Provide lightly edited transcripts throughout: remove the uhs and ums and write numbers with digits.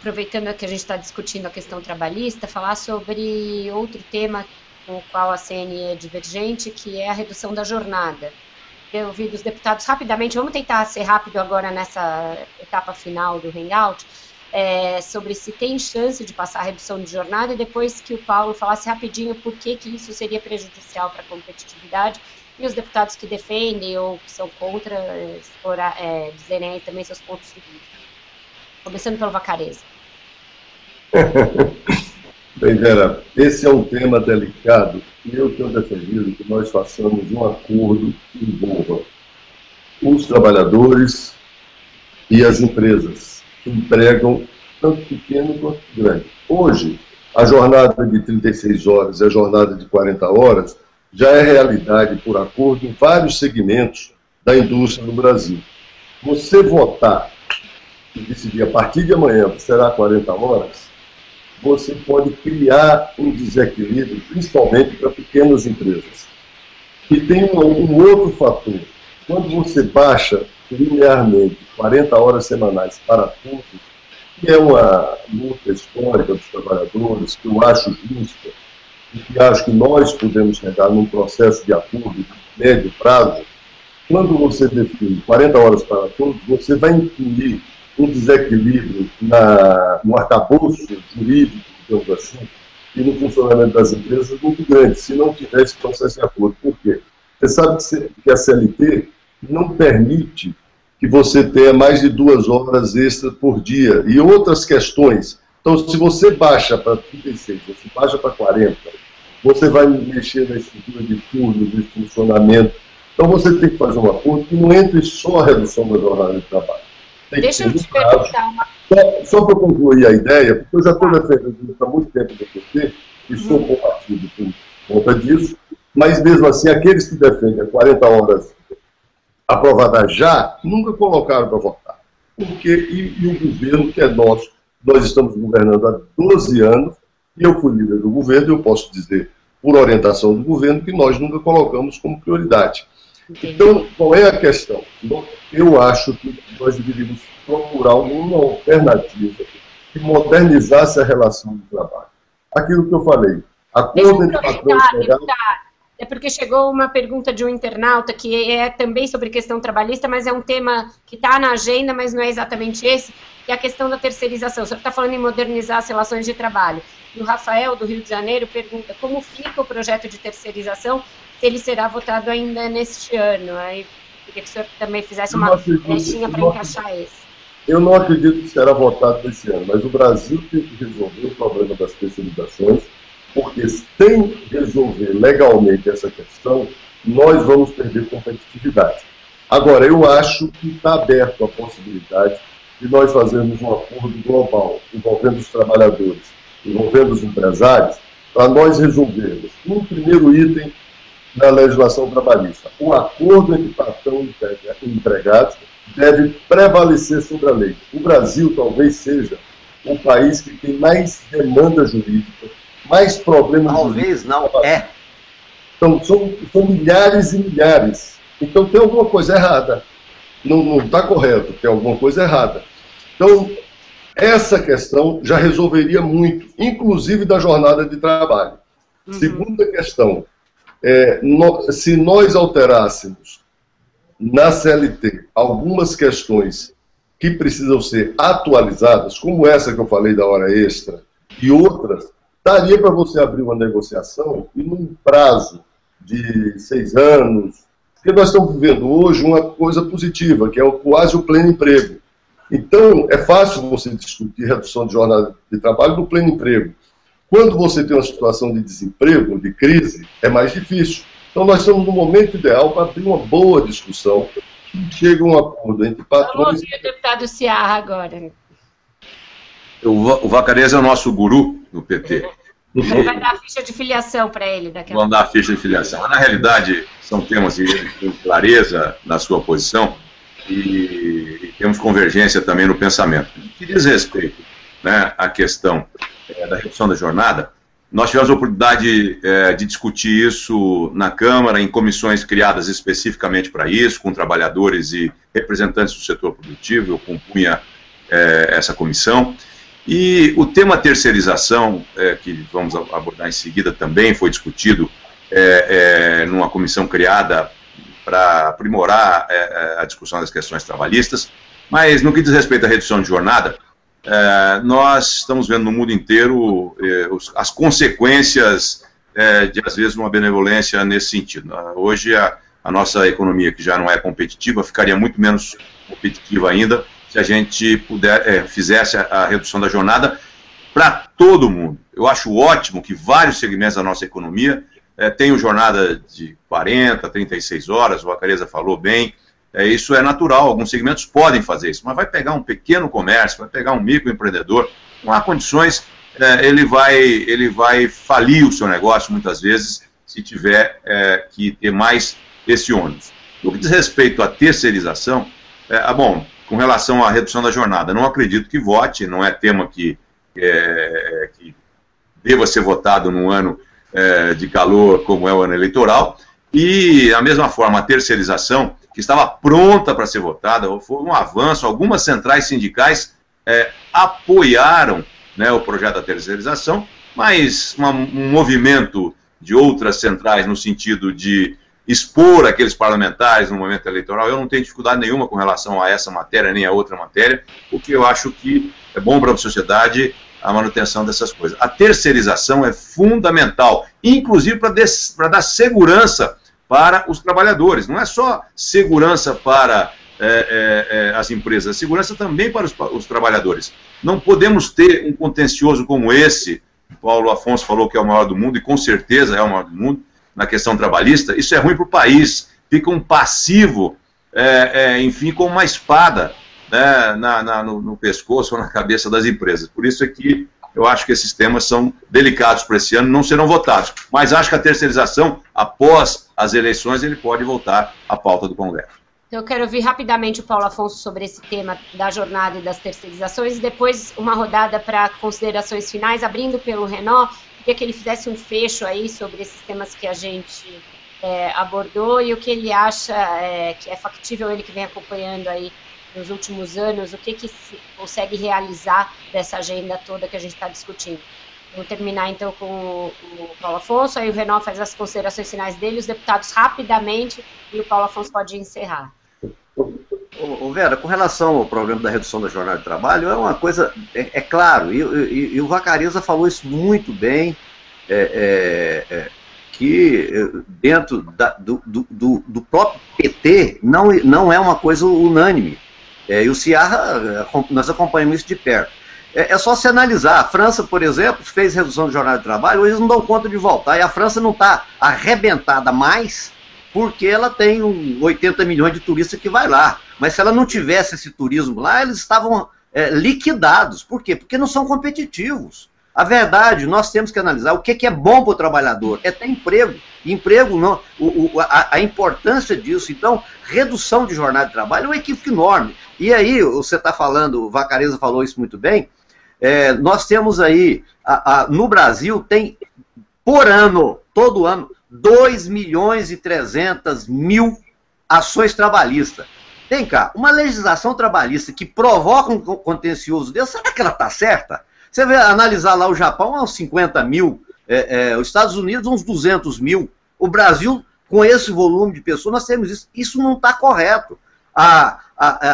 aproveitando que a gente está discutindo a questão trabalhista, falar sobre outro tema com o qual a CN é divergente, que é a redução da jornada. Eu ouvi dos deputados rapidamente, vamos tentar ser rápido agora nessa etapa final do Hangout, sobre se tem chance de passar a redução de jornada, e depois que o Paulo falasse rapidinho por que isso seria prejudicial para a competitividade, e os deputados que defendem ou que são contra, dizerem aí também seus pontos de vista. Começando pelo Vacarezza. Bem, Vera, esse é um tema delicado e eu tenho defendido que nós façamos um acordo que envolva os trabalhadores e as empresas que empregam tanto pequeno quanto grande. Hoje, a jornada de 36 horas e a jornada de 40 horas já é realidade por acordo em vários segmentos da indústria no Brasil. Você votar e decidir a partir de amanhã será 40 horas, você pode criar um desequilíbrio, principalmente para pequenas empresas. E tem um outro fator. Quando você baixa linearmente 40 horas semanais para todos, que é uma luta histórica dos trabalhadores, que eu acho justa, e que acho que nós podemos chegar num processo de acordo de médio prazo, quando você define 40 horas para todos, você vai incluir um desequilíbrio no arcabouço jurídico, digamos assim, e no funcionamento das empresas muito grande, se não tiver esse processo de acordo. Por quê? Você sabe que a CLT não permite que você tenha mais de 2 horas extras por dia e outras questões. Então, se você baixa para 36, você baixa para 40, você vai mexer na estrutura de turno, de funcionamento. Então, você tem que fazer um acordo que não entre só a redução da jornada de trabalho. Deixa eu te perguntar uma... Só para concluir a ideia, porque eu já estou defendendo há muito tempo do PT, e sou combatido por conta disso, mas mesmo assim, aqueles que defendem a 40 horas aprovadas já, nunca colocaram para votar. Porque, e o governo que é nosso, nós estamos governando há 12 anos, e eu fui líder do governo, e eu posso dizer, por orientação do governo, que nós nunca colocamos como prioridade. Então, qual é a questão? Eu acho que nós deveríamos procurar uma alternativa que modernizasse a relação de trabalho. Aquilo que eu falei, acordo entre patrão e empregado... É porque chegou uma pergunta de um internauta que é também sobre questão trabalhista, mas é um tema que está na agenda, mas não é exatamente esse, que é a questão da terceirização. O senhor está falando em modernizar as relações de trabalho. E o Rafael, do Rio de Janeiro, pergunta como fica o projeto de terceirização, se ele será votado ainda neste ano. Aí queria que o senhor também fizesse uma brechinha para encaixar esse. Eu não acredito que será votado nesse ano, mas o Brasil tem que resolver o problema das terceirizações, porque sem resolver legalmente essa questão, nós vamos perder competitividade. Agora, eu acho que está aberto a possibilidade de nós fazermos um acordo global, envolvendo os trabalhadores, envolvendo os empresários, para nós resolvermos um primeiro item da legislação trabalhista. O acordo entre patrão e empregados deve prevalecer sobre a lei. O Brasil talvez seja o país que tem mais demanda jurídica, mais problemas jurídicos. Talvez não, é. Então, são milhares e milhares. Então, tem alguma coisa errada. Não está correto, tem alguma coisa errada. Então, essa questão já resolveria muito, inclusive da jornada de trabalho. Segunda questão, se nós alterássemos na CLT algumas questões que precisam ser atualizadas, como essa que eu falei da hora extra, e outras, daria para você abrir uma negociação e num prazo de 6 anos, porque nós estamos vivendo hoje uma coisa positiva, que é quase o pleno emprego. Então, é fácil você discutir redução de jornada de trabalho no pleno emprego. Quando você tem uma situação de desemprego, de crise, é mais difícil. Então, nós estamos no momento ideal para abrir uma boa discussão que chegue a um acordo entre patrões... Vamos ouvir o deputado Seara agora. O Vacarezza é o nosso guru no PT. Você vai dar a ficha de filiação para ele daqui a pouco. Vamos dar a ficha de filiação. Mas, na realidade, são temas que têm clareza na sua posição e temos convergência também no pensamento. No que diz respeito, né, à questão da redução da jornada, nós tivemos a oportunidade de discutir isso na Câmara, em comissões criadas especificamente para isso, com trabalhadores e representantes do setor produtivo. Eu compunha essa comissão. E o tema terceirização, que vamos abordar em seguida, também foi discutido numa comissão criada para aprimorar a discussão das questões trabalhistas. Mas no que diz respeito à redução de jornada, nós estamos vendo no mundo inteiro as consequências de, às vezes, uma benevolência nesse sentido. Hoje, a nossa economia, que já não é competitiva, ficaria muito menos competitiva ainda se a gente fizesse a redução da jornada para todo mundo. Eu acho ótimo que vários segmentos da nossa economia tenham jornada de 40, 36 horas, o Vacarezza falou bem, isso é natural, alguns segmentos podem fazer isso, mas vai pegar um pequeno comércio, vai pegar um microempreendedor, não há condições, ele vai falir o seu negócio muitas vezes se tiver que ter mais esse ônus. No que diz respeito à terceirização, bom, com relação à redução da jornada, não acredito que vote, não é tema que deva ser votado num ano de calor como é o ano eleitoral, e, da mesma forma, a terceirização, que estava pronta para ser votada, foi um avanço, algumas centrais sindicais apoiaram, né, o projeto da terceirização, mas um movimento de outras centrais no sentido de expor aqueles parlamentares no momento eleitoral, eu não tenho dificuldade nenhuma com relação a essa matéria, nem a outra matéria, porque eu acho que é bom para a sociedade a manutenção dessas coisas. A terceirização é fundamental, inclusive para dar segurança para os trabalhadores. Não é só segurança para as empresas, segurança também para os trabalhadores. Não podemos ter um contencioso como esse, o Paulo Afonso falou que é o maior do mundo, e com certeza é o maior do mundo, na questão trabalhista. Isso é ruim para o país, fica um passivo, enfim, com uma espada, né, no pescoço ou na cabeça das empresas. Por isso é que eu acho que esses temas são delicados para esse ano, não serão votados. Mas acho que a terceirização, após as eleições, ele pode voltar à pauta do Congresso. Então, eu quero ouvir rapidamente o Paulo Afonso sobre esse tema da jornada e das terceirizações, e depois uma rodada para considerações finais, abrindo pelo Renan. Queria que ele fizesse um fecho aí sobre esses temas que a gente abordou e o que ele acha que é factível, ele que vem acompanhando aí nos últimos anos, o que se consegue realizar dessa agenda toda que a gente está discutindo. Vou terminar então com o Paulo Afonso, aí o Renan faz as considerações finais dele, os deputados rapidamente, e o Paulo Afonso pode encerrar. Vera, com relação ao problema da redução da jornada de trabalho, é uma coisa, claro, e o Vacarezza falou isso muito bem, que dentro do próprio PT não é uma coisa unânime. E o Ciarra, nós acompanhamos isso de perto. É só se analisar. A França, por exemplo, fez redução de jornada de trabalho, hoje eles não dão conta de voltar. E a França não está arrebentada mais porque ela tem 80 milhões de turistas que vai lá. Mas se ela não tivesse esse turismo lá, eles estavam liquidados. Por quê? Porque não são competitivos. A verdade, nós temos que analisar o que é bom para o trabalhador, é ter emprego. Emprego, não, a importância disso. Então, redução de jornada de trabalho é um equívoco enorme. E aí, você está falando, o Vacarezza falou isso muito bem, nós temos aí, no Brasil, tem por ano, todo ano, 2.300.000 ações trabalhistas. Vem cá, uma legislação trabalhista que provoca um contencioso desse, será que ela está certa? Você vai analisar lá o Japão, uns 50 mil, os Estados Unidos, uns 200 mil. O Brasil, com esse volume de pessoas, nós temos isso. Isso não está correto.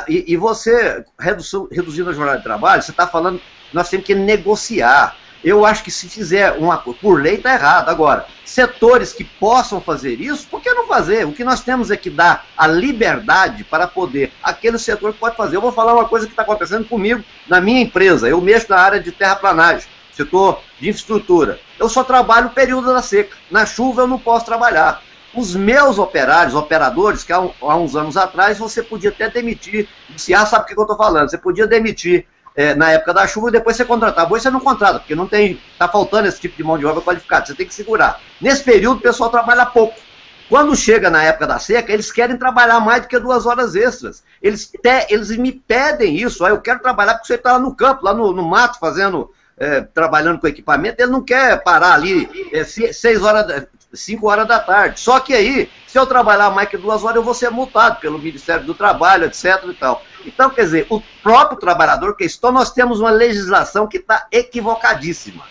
E você, reduzindo a jornada de trabalho, você está falando, nós temos que negociar. Eu acho que se fizer por lei está errado. Agora, setores que possam fazer isso, por que não fazer? O que nós temos é que dar a liberdade para poder, aquele setor que pode fazer. Eu vou falar uma coisa que está acontecendo comigo na minha empresa. Eu mexo na área de terraplanagem, setor de infraestrutura. Eu só trabalho no período da seca. Na chuva eu não posso trabalhar. Os meus operadores, que há uns anos atrás você podia até demitir, sabe o que eu estou falando, você podia demitir na época da chuva e depois você contratava. Hoje você não contrata, porque não tem, está faltando esse tipo de mão de obra qualificada, você tem que segurar. Nesse período o pessoal trabalha pouco. Quando chega na época da seca, eles querem trabalhar mais do que 2 horas extras. Eles me pedem isso, eu quero trabalhar porque você está lá no campo, lá no mato, trabalhando com equipamento, ele não quer parar ali 6 horas, 5 horas da tarde. Só que aí, se eu trabalhar mais que 2 horas, eu vou ser multado pelo Ministério do Trabalho, etc. e tal. Então, quer dizer, o próprio trabalhador, então nós temos uma legislação que está equivocadíssima.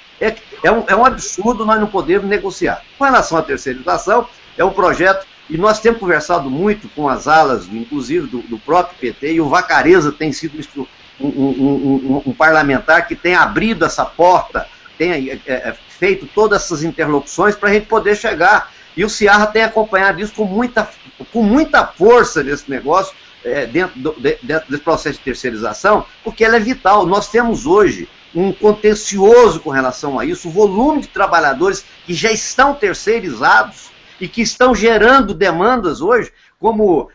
É um absurdo nós não podermos negociar. Com relação à terceirização, é um projeto, e nós temos conversado muito com as alas, inclusive do próprio PT, e o Vacareza tem sido um parlamentar que tem abrido essa porta, tem feito todas essas interlocuções para a gente poder chegar. E o Ciarra tem acompanhado isso com muita força nesse negócio, dentro desse processo de terceirização, porque ela é vital. Nós temos hoje um contencioso com relação a isso, o volume de trabalhadores que já estão terceirizados e que estão gerando demandas hoje, como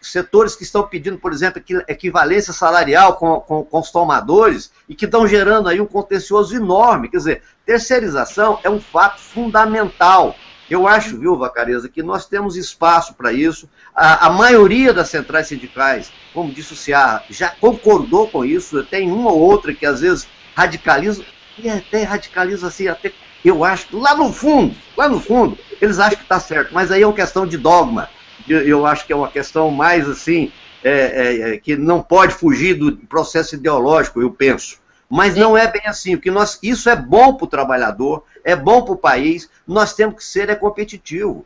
setores que estão pedindo, por exemplo, equivalência salarial com os tomadores e que estão gerando aí um contencioso enorme. Quer dizer, terceirização é um fato fundamental. Eu acho, viu, Vacareza, que nós temos espaço para isso. A maioria das centrais sindicais, como disse o Ciarra, já concordou com isso. Tem uma ou outra que às vezes radicaliza, e até radicaliza assim, até eu acho que lá no fundo, eles acham que está certo, mas aí é uma questão de dogma. Eu acho que é uma questão mais assim, que não pode fugir do processo ideológico, eu penso. Mas não é bem assim, porque isso é bom para o trabalhador, é bom para o país, nós temos que ser competitivo.